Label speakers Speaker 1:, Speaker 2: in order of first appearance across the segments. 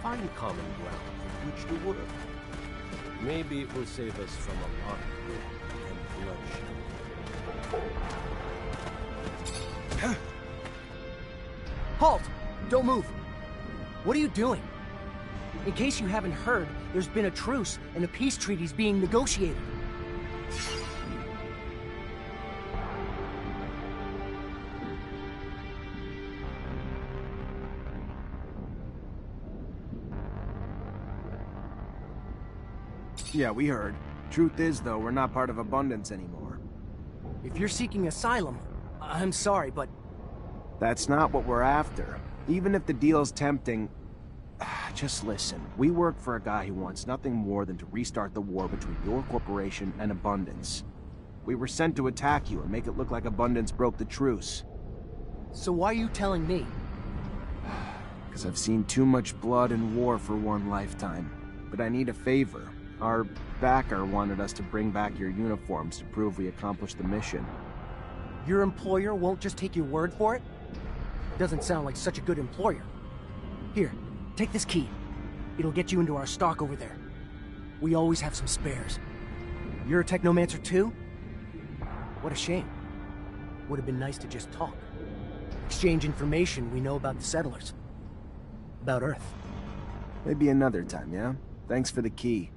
Speaker 1: find common ground with which to work. Maybe it will save us from a lot of blood and bloodshed.
Speaker 2: Halt! Don't move! What are you doing? In case you haven't heard, there's been a truce and a peace treaty's being negotiated.
Speaker 3: Yeah, we heard. Truth is, though, we're not part of Abundance anymore.
Speaker 2: If you're seeking asylum, I'm sorry, but...
Speaker 3: That's not what we're after. Even if the deal's tempting... Just listen. We work for a guy who wants nothing more than to restart the war between your corporation and Abundance. We were sent to attack you and make it look like Abundance broke the truce.
Speaker 2: So why are you telling me?
Speaker 3: Because I've seen too much blood and war for one lifetime. But I need a favor. Our backer wanted us to bring back your uniforms to prove we accomplished the mission.
Speaker 2: Your employer won't just take your word for it? Doesn't sound like such a good employer. Here, take this key. It'll get you into our stock over there. We always have some spares. You're a Technomancer too? What a shame. Would have been nice to just talk. Exchange information we know about the settlers. About Earth.
Speaker 3: Maybe another time, yeah? Thanks for the key.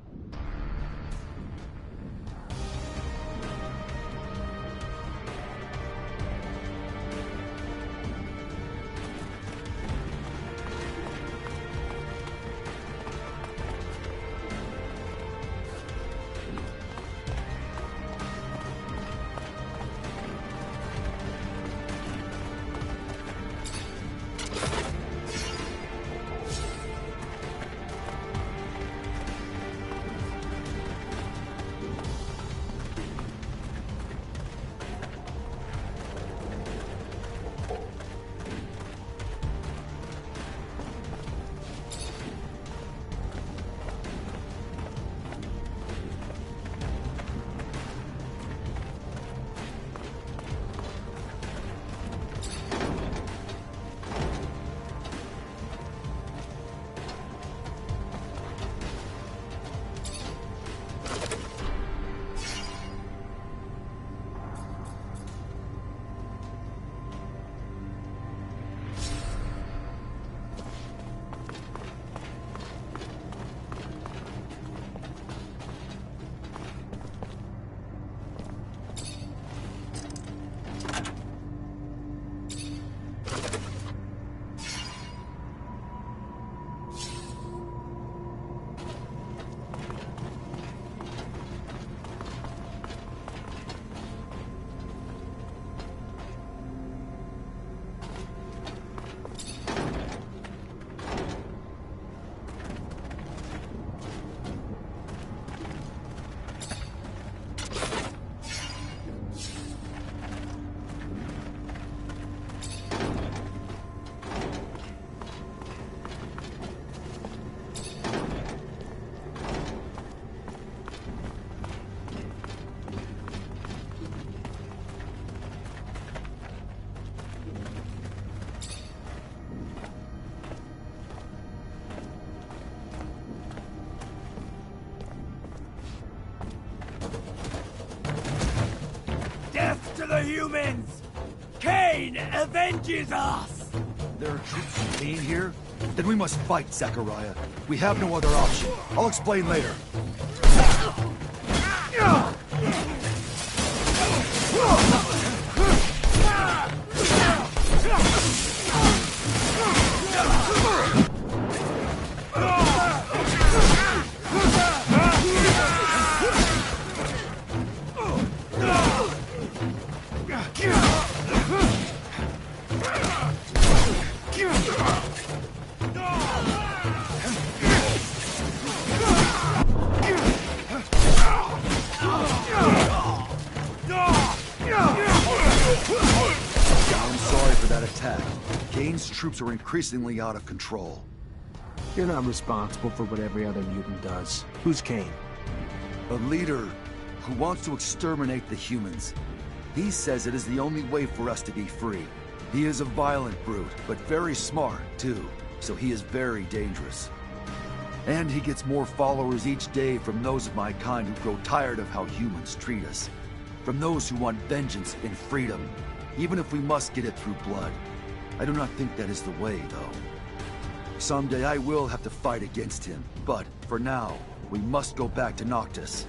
Speaker 4: To the humans! Cain avenges us!
Speaker 5: There are troops from Cain here? Then we must fight, Zachariah. We have no other option. I'll explain later. Troops are increasingly out of control.
Speaker 3: You're not responsible for what every other mutant does. Who's Cain?
Speaker 5: A leader who wants to exterminate the humans. He says it is the only way for us to be free. He is a violent brute, but very smart, too. So he is very dangerous. And he gets more followers each day from those of my kind who grow tired of how humans treat us. From those who want vengeance and freedom, even if we must get it through blood. I do not think that is the way, though. Someday I will have to fight against him, but for now, we must go back to Noctis.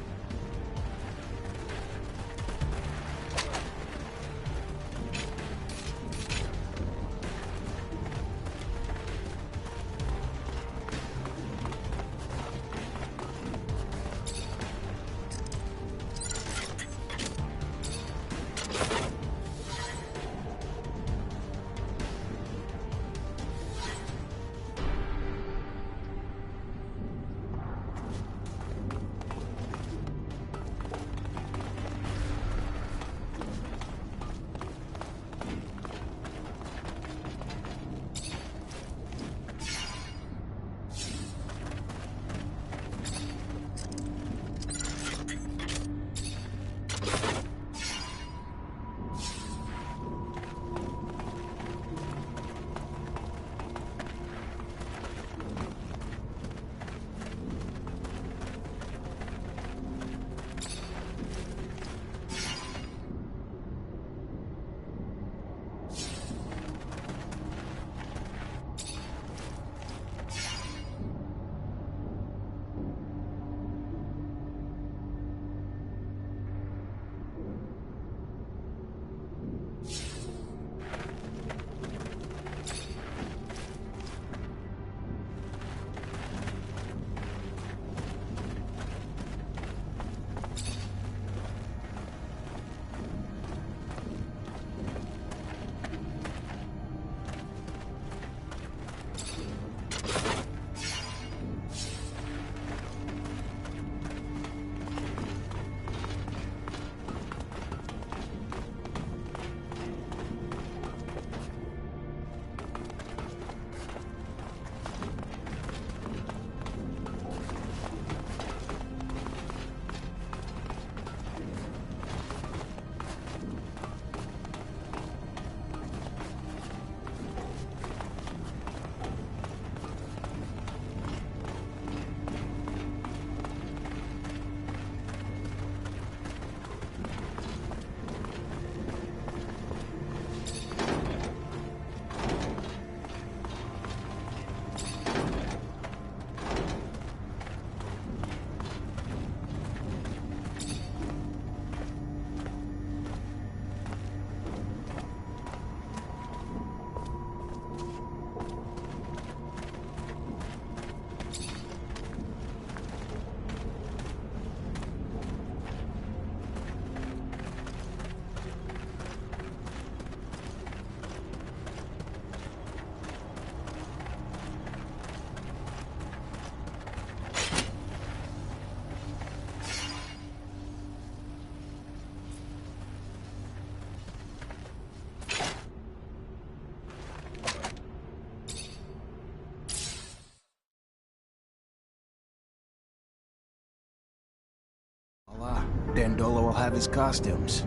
Speaker 3: Dandolo will have his costumes.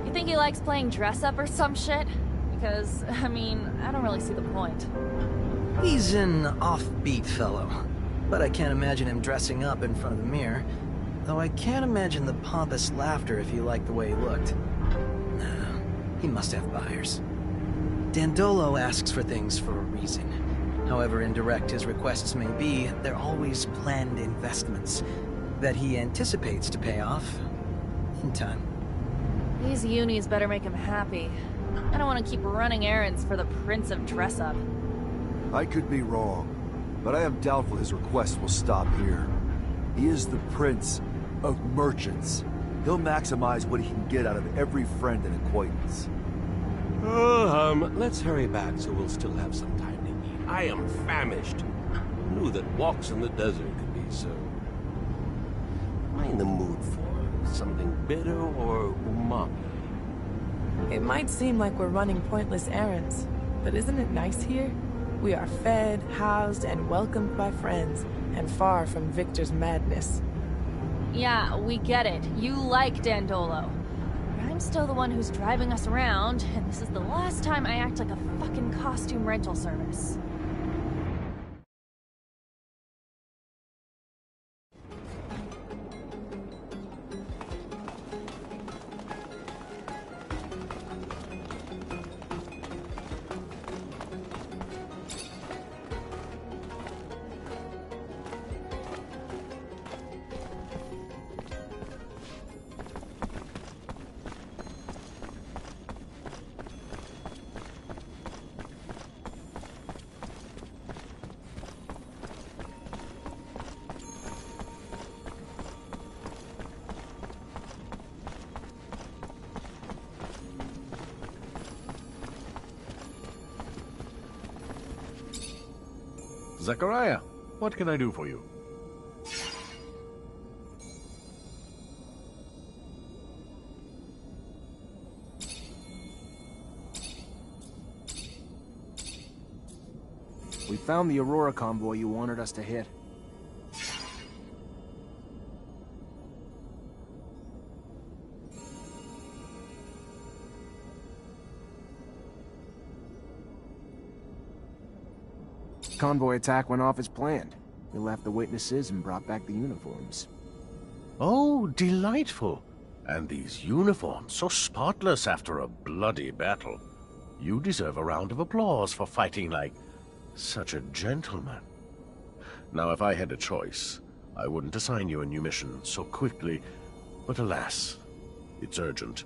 Speaker 6: You think he likes playing dress-up or some shit? Because, I mean, I don't really see the point.
Speaker 2: He's an offbeat fellow, but I can't imagine him dressing up in front of the mirror. Though I can't imagine the pompous laughter if you like the way he looked. Nah, he must have buyers. Dandolo asks for things for a reason. However indirect his requests may be, they're always planned investments that he anticipates to pay off in time.
Speaker 6: These unis better make him happy. I don't want to keep running errands for the Prince of Dress-Up.
Speaker 5: I could be wrong, but I am doubtful his request will stop here. He is the Prince of Merchants. He'll maximize what he can get out of every friend and acquaintance.
Speaker 1: Let's hurry back so we'll still have some time to eat. I am famished. Who knew that walks in the desert could be so... Am I in the mood for something bitter or umami?
Speaker 7: It might seem like we're running pointless errands, but isn't it nice here? We are fed, housed, and welcomed by friends, and far from Victor's madness.
Speaker 6: Yeah, we get it. You like Dandolo. But I'm still the one who's driving us around, and this is the last time I act like a fucking costume rental service.
Speaker 8: Zachariah, what can I do for you?
Speaker 3: We found the Aurora convoy you wanted us to hit. Convoy attack went off as planned. We left the witnesses and brought back the uniforms.
Speaker 8: Oh, delightful. And these uniforms, so spotless after a bloody battle. You deserve a round of applause for fighting like such a gentleman. Now, if I had a choice, I wouldn't assign you a new mission so quickly, but alas, it's urgent.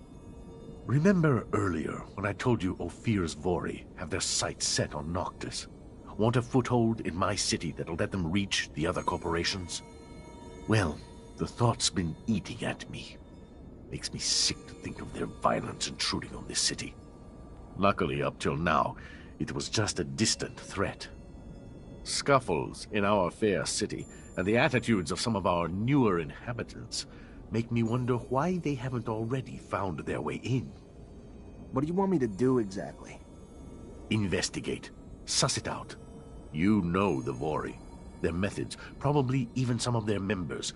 Speaker 8: Remember earlier when I told you Ophir's Vori have their sights set on Noctis? Want a foothold in my city that'll let them reach the other corporations? Well, the thought's been eating at me. Makes me sick to think of their violence intruding on this city. Luckily, up till now, it was just a distant threat. Scuffles in our fair city and the attitudes of some of our newer inhabitants make me wonder why they haven't already found their way in.
Speaker 3: What do you want me to do exactly?
Speaker 8: Investigate. Suss it out. You know the Vori, their methods, probably even some of their members.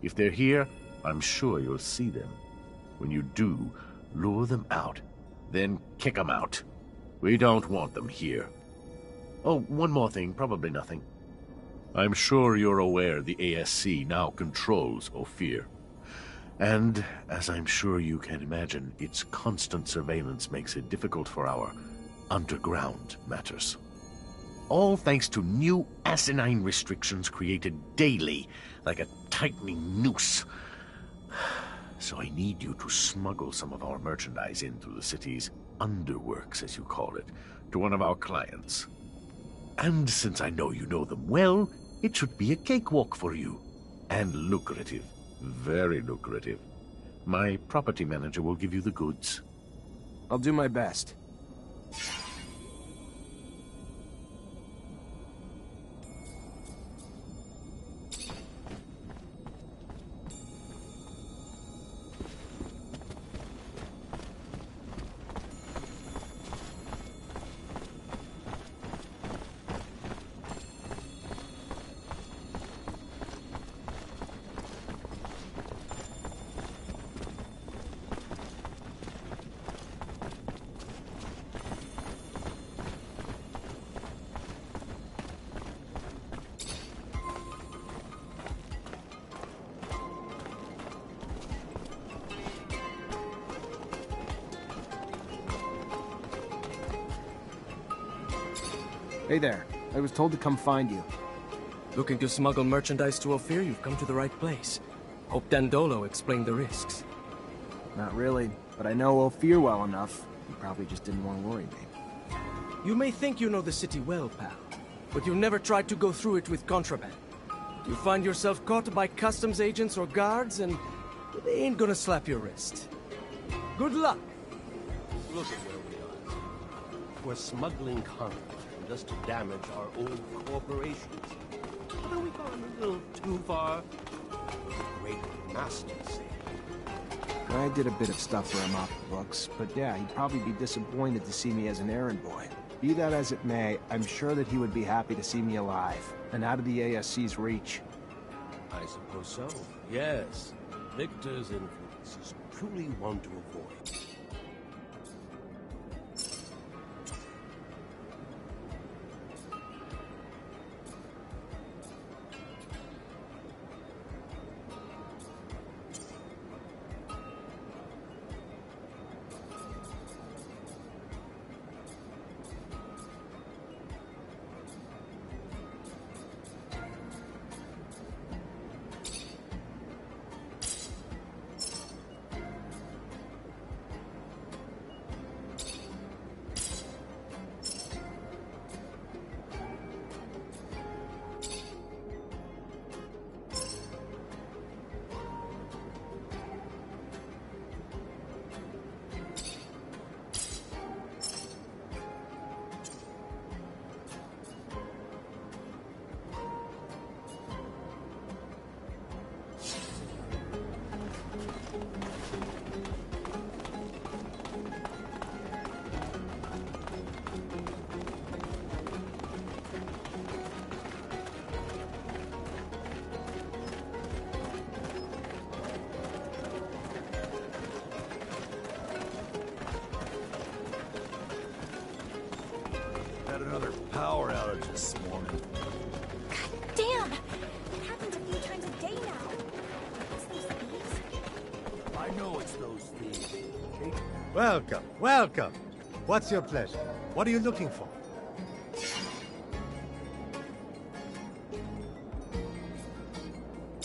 Speaker 8: If they're here, I'm sure you'll see them. When you do, lure them out, then kick them out. We don't want them here. Oh, one more thing, probably nothing. I'm sure you're aware the ASC now controls Ophir. And, as I'm sure you can imagine, its constant surveillance makes it difficult for our underground matters. All thanks to new asinine restrictions created daily, like a tightening noose. So I need you to smuggle some of our merchandise in through the city's underworks, as you call it, to one of our clients. And since I know you know them well, it should be a cakewalk for you. And lucrative. Very lucrative. My property manager will give you the goods.
Speaker 3: I'll do my best. Hey there. I was told to come find you.
Speaker 4: Looking to smuggle merchandise to Ophir? You've come to the right place. Hope Dandolo explained the risks.
Speaker 3: Not really, but I know Ophir well enough. You probably just didn't want to worry me.
Speaker 4: You may think you know the city well, pal, but you've never tried to go through it with contraband. You find yourself caught by customs agents or guards, and they ain't gonna slap your wrist. Good luck!
Speaker 1: Look at where we are. We're smuggling content just to damage our old corporations. Haven't we gone a little too far? The great master said.
Speaker 3: I did a bit of stuff for him off the books, but yeah, he'd probably be disappointed to see me as an errand boy. Be that as it may, I'm sure that he would be happy to see me alive, and out of the ASC's reach.
Speaker 1: I suppose so. Yes. Victor's influence is truly one to avoid.
Speaker 9: Welcome, welcome. What's your pleasure? What are you looking for?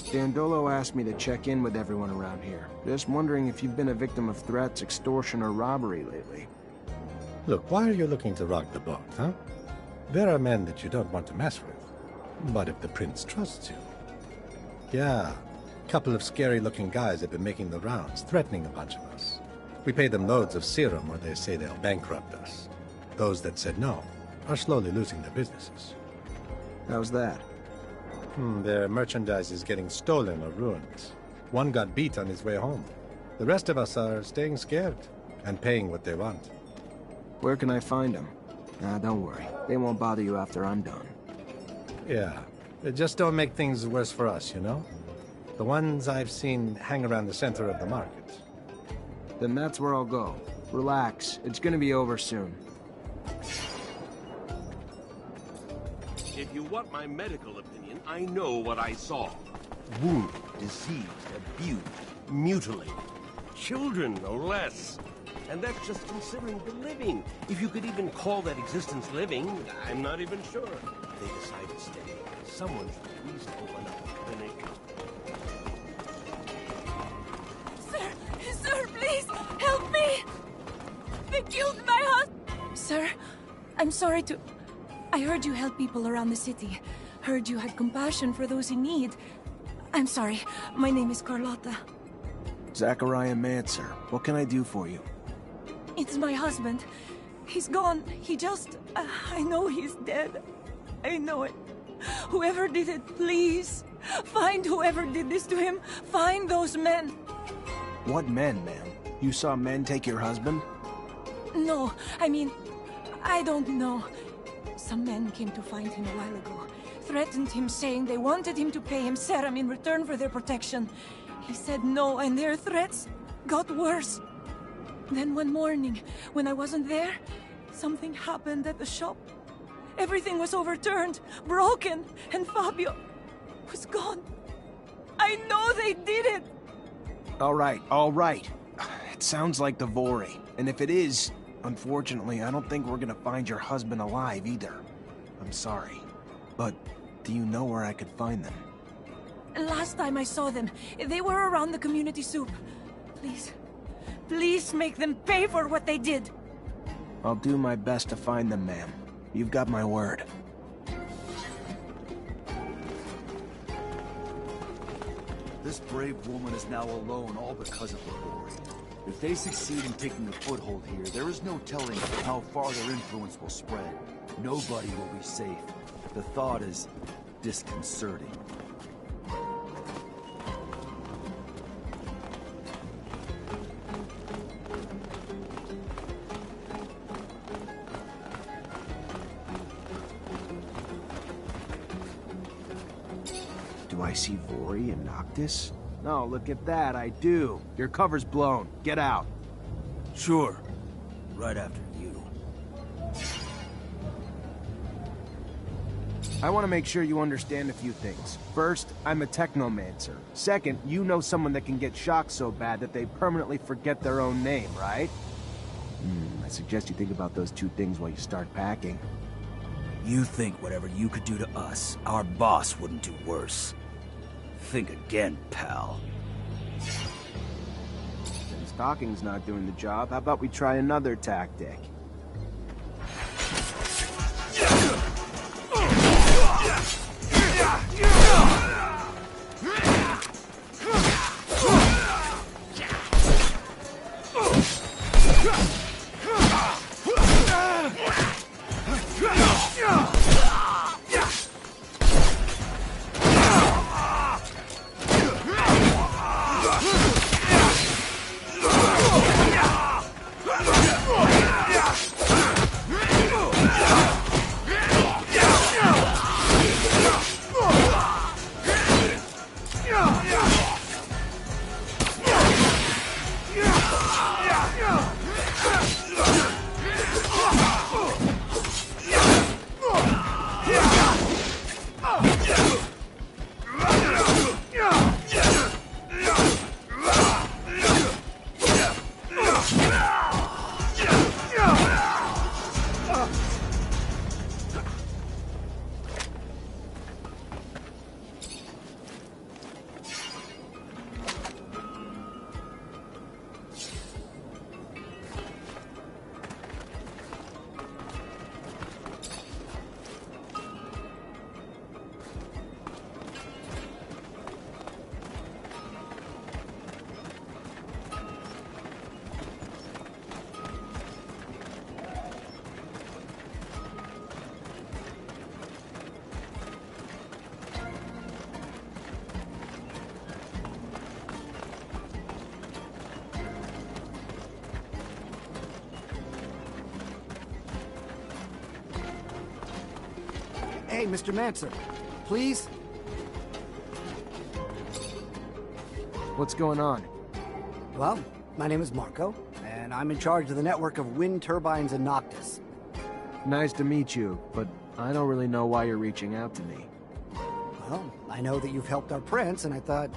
Speaker 3: Dandolo asked me to check in with everyone around here. Just wondering if you've been a victim of threats, extortion, or robbery lately.
Speaker 9: Look, why are you looking to rock the boat, huh? There are men that you don't want to mess with. But if the prince trusts you... Yeah, a couple of scary-looking guys have been making the rounds, threatening a bunch of us. We pay them loads of serum or they say they'll bankrupt us. Those that said no are slowly losing their businesses.
Speaker 3: How's that?
Speaker 9: Their merchandise is getting stolen or ruined. One got beat on his way home. The rest of us are staying scared and paying what they want.
Speaker 3: Where can I find them? Nah, don't worry. They won't bother you after I'm done.
Speaker 9: Yeah, just don't make things worse for us, you know? The ones I've seen hang around the center of the market.
Speaker 3: Then that's where I'll go. Relax. It's gonna be over soon.
Speaker 1: If you want my medical opinion, I know what I saw. Wounded, diseased, abused, mutilated. Children, no less. And that's just considering the living. If you could even call that existence living, I'm not even sure. If they decide to stay, someone should at least open up a clinic.
Speaker 10: Sir, please, help me! They killed my husband! Sir, I'm sorry to... I heard you help people around the city. Heard you had compassion for those in need. I'm sorry. My name is Carlotta.
Speaker 3: Zachariah Mancer. What can I do for you?
Speaker 10: It's my husband. He's gone. He just... I know he's dead. I know it. Whoever did it, please. Find whoever did this to him. Find those men.
Speaker 3: What men, ma'am? You saw men take your husband?
Speaker 10: No, I mean... I don't know. Some men came to find him a while ago. Threatened him, saying they wanted him to pay him serum in return for their protection. He said no, and their threats got worse. Then one morning, when I wasn't there, something happened at the shop. Everything was overturned, broken, and Fabio was gone. I know they did it!
Speaker 3: All right. It sounds like the Vori. And if it is, unfortunately, I don't think we're gonna find your husband alive either. I'm sorry. But do you know where I could find them?
Speaker 10: Last time I saw them, they were around the community soup. Please make them pay for what they did.
Speaker 3: I'll do my best to find them, ma'am. You've got my word.
Speaker 5: This brave woman is now alone, all because of the Vori. If they succeed in taking a foothold here, there is no telling how far their influence will spread. Nobody will be safe. The thought is disconcerting.
Speaker 3: Do I see Vori and Noctis? No, look at that, I do. Your cover's blown. Get out.
Speaker 11: Sure. Right after you.
Speaker 3: I want to make sure you understand a few things. First, I'm a Technomancer. Second, you know someone that can get shocked so bad that they permanently forget their own name, right? I suggest you think about those two things while you start packing.
Speaker 11: You think whatever you could do to us, our boss wouldn't do worse. Think again, pal.
Speaker 3: Since talking's not doing the job, how about we try another tactic?
Speaker 12: Hey, Mr. Mancer. Please?
Speaker 3: What's going on?
Speaker 12: Well, my name is Marco, and I'm in charge of the network of wind turbines in Noctis.
Speaker 3: Nice to meet you, but I don't really know why you're reaching out to me.
Speaker 12: Well, I know that you've helped our prince, and I thought,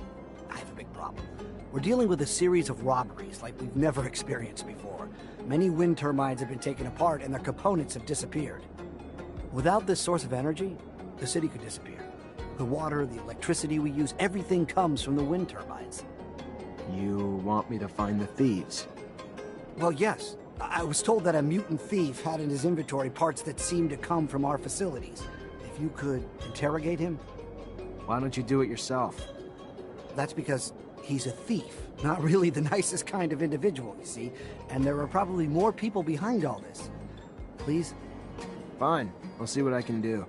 Speaker 12: I have a big problem. We're dealing with a series of robberies like we've never experienced before. Many wind turbines have been taken apart, and their components have disappeared. Without this source of energy, the city could disappear. The water, the electricity we use, everything comes from the wind turbines.
Speaker 3: You want me to find the thieves?
Speaker 12: Well, yes. I was told that a mutant thief had in his inventory parts that seemed to come from our facilities. If you could interrogate him?
Speaker 3: Why don't you do it yourself?
Speaker 12: That's because he's a thief. Not really the nicest kind of individual, you see. And there are probably more people behind all this. Please?
Speaker 3: Fine. I'll see what I can do.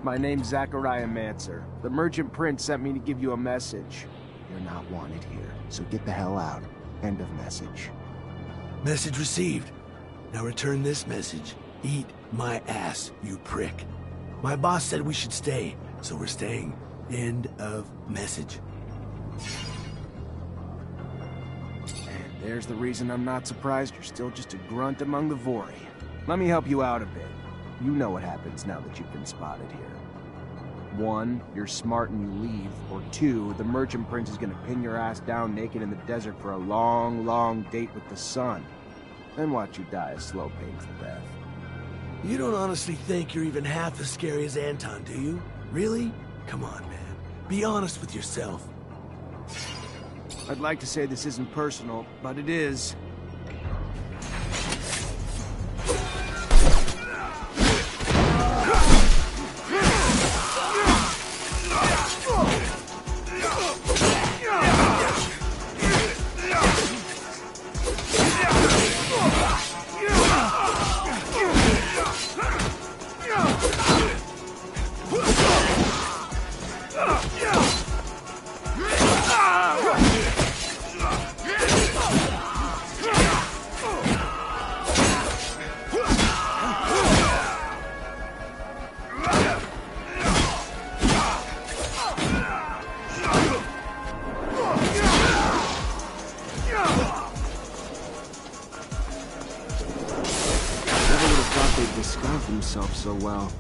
Speaker 3: My name's Zachariah Mancer. The Merchant Prince sent me to give you a message. You're not wanted here, so get the hell out. End of message.
Speaker 13: Message received. Now return this message. Eat my ass, you prick. My boss said we should stay, so we're staying. End of message.
Speaker 3: And there's the reason I'm not surprised you're still just a grunt among the Vori. Let me help you out a bit. You know what happens now that you've been spotted here. 1, you're smart and you leave, or 2, the Merchant Prince is gonna pin your ass down naked in the desert for a long, long date with the sun. Then watch you die a slow, painful death.
Speaker 13: You don't honestly think you're even half as scary as Anton, do you? Really? Come on, man. Be honest with yourself.
Speaker 3: I'd like to say this isn't personal, but it is. So well.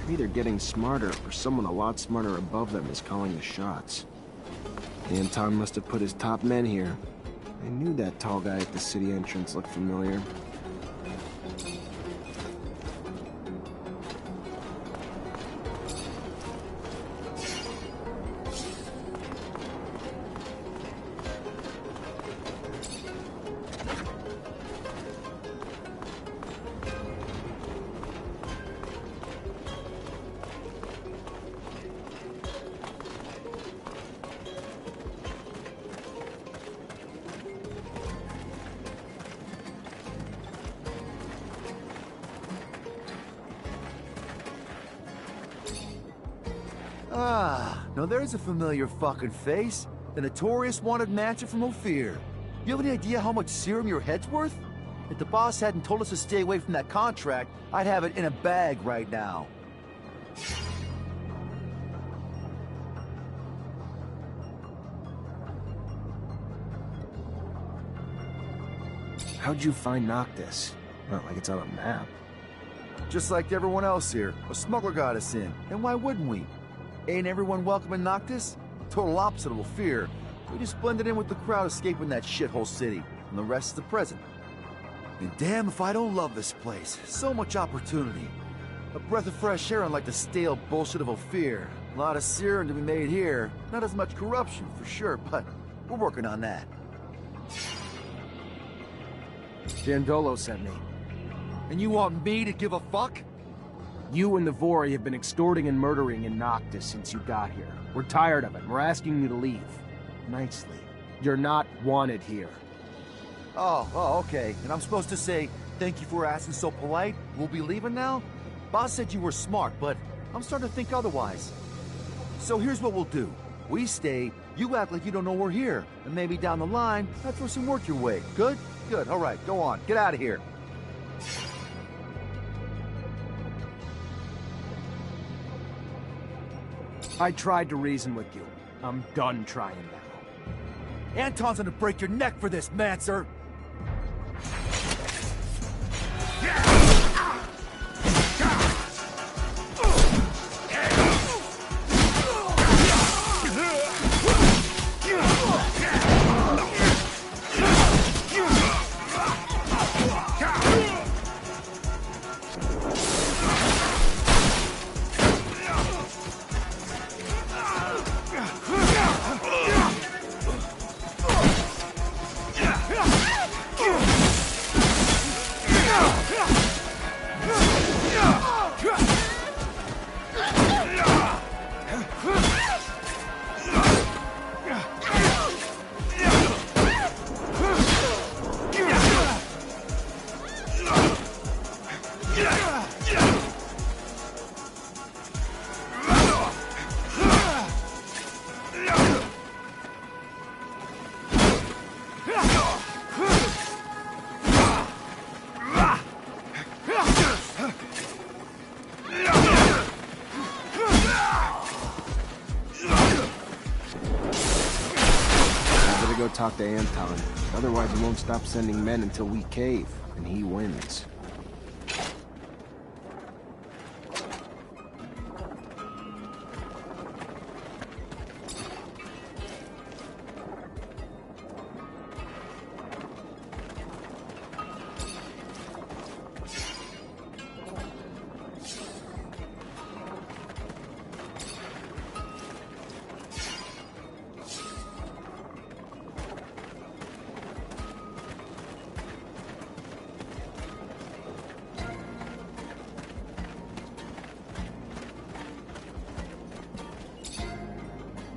Speaker 3: They're either getting smarter or someone a lot smarter above them is calling the shots. Anton must have put his top men here. I knew that tall guy at the city entrance looked familiar.
Speaker 5: Now there's a familiar fucking face. The notorious wanted Mancer from Ophir. You have any idea how much serum your head's worth? If the boss hadn't told us to stay away from that contract, I'd have it in a bag right now.
Speaker 3: How'd you find Noctis? Not like it's on a map.
Speaker 5: Just like everyone else here, a smuggler got us in. And why wouldn't we? Ain't everyone welcome in Noctis? Total opposite of Ophir. We just blended in with the crowd escaping that shithole city. And the rest is the present. And damn if I don't love this place. So much opportunity. A breath of fresh air unlike the stale bullshit of Ophir. A lot of serum to be made here. Not as much corruption, for sure, but we're working on that.
Speaker 3: Dandolo sent me.
Speaker 5: And you want me to give a fuck?
Speaker 3: You and the Vori have been extorting and murdering in Noctis since you got here. We're tired of it, and we're asking you to leave. Nicely. You're not wanted here.
Speaker 5: Oh, okay. And I'm supposed to say, thank you for asking so polite? We'll be leaving now? Boss said you were smart, but I'm starting to think otherwise. So here's what we'll do. We stay, you act like you don't know we're here, and maybe down the line, I'll throw some work your way. Good? Good. All right, go on. Get out of here.
Speaker 3: I tried to reason with you. I'm done trying now.
Speaker 5: Anton's gonna break your neck for this, Mancer!
Speaker 3: Go talk to Anton. Otherwise, he won't stop sending men until we cave, and he wins.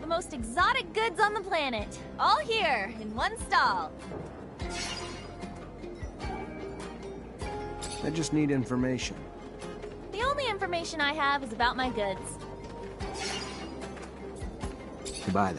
Speaker 6: Most exotic goods on the planet. All here, in one stall.
Speaker 3: I just need information.
Speaker 6: The only information I have is about my goods.
Speaker 3: Goodbye, then.